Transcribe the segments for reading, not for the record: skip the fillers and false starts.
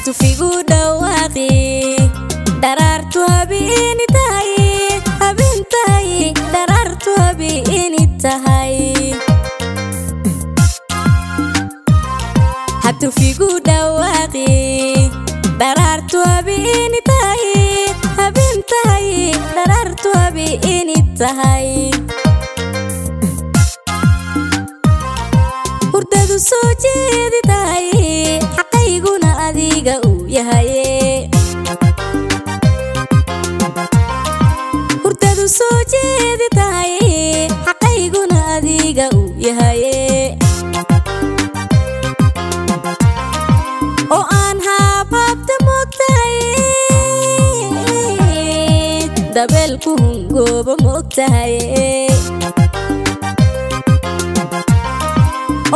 hatufigu dhawaaqi darartu habeen tahay darartu habeen tahay hatufigu dhawaaqi darartu habeen tahay darartu habeen tahay hurdadu soo jeeditahay xaqayguna adiga uu yahay hurdadu soo jeeditahay xaqayguna adiga uu yahay oo aan haababta moogtahay dabeelku hungoobo moogtahay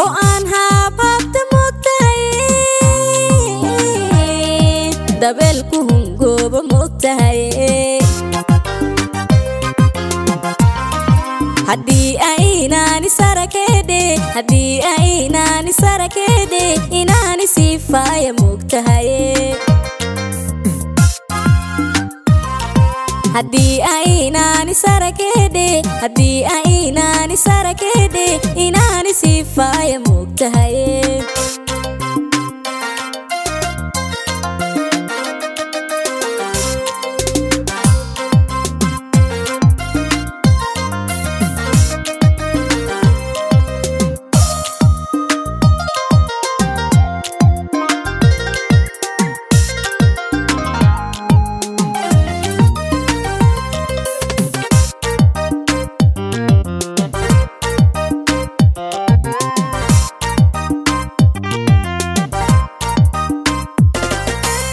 oo aan haababta moogtahay dabeelku hungoobo moogtahay haddii aynaan sarakeedhe inaani sifaaya moogtahay haddii aynaan sarakeedhe inaani sifaaya moogtahay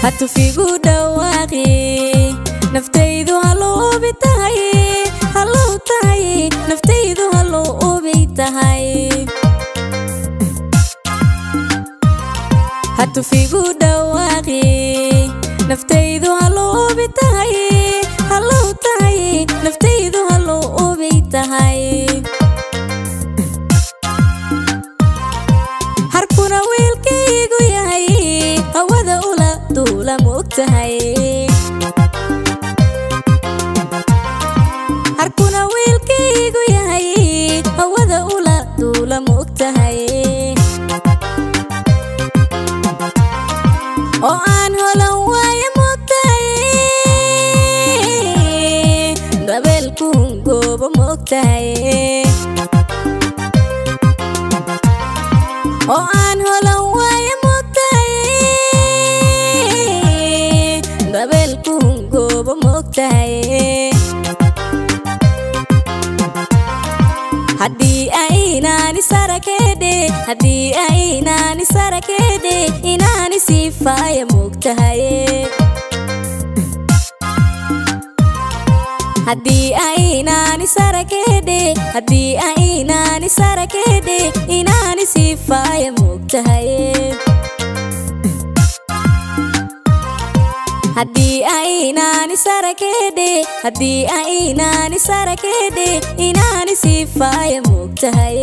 hatufigu dhawaaqi naftaydu haloobi tahay naftaydu haloobi tahay hatufigu dhawaaqi naftaydu haloobi tahay naftaydu haloobi tahay harkuna wiilkaygu yahay hawada ula duula moogtahay harkuna wiilkaygu yahay hawada ula duula moogtahay oo aan holan waayo moogtahay dabeelku hungoobo moogtahay oo aan holan waayo moogtahay dabeelku hungoobo moogtahay haddii aynaan sarakeedhe inaani sifaaya moogtahay haddii aynaan sarakeedhe inaani sifaaya moogtahay haddii aynaan sarakeedhe inaani sifaaya moogtahay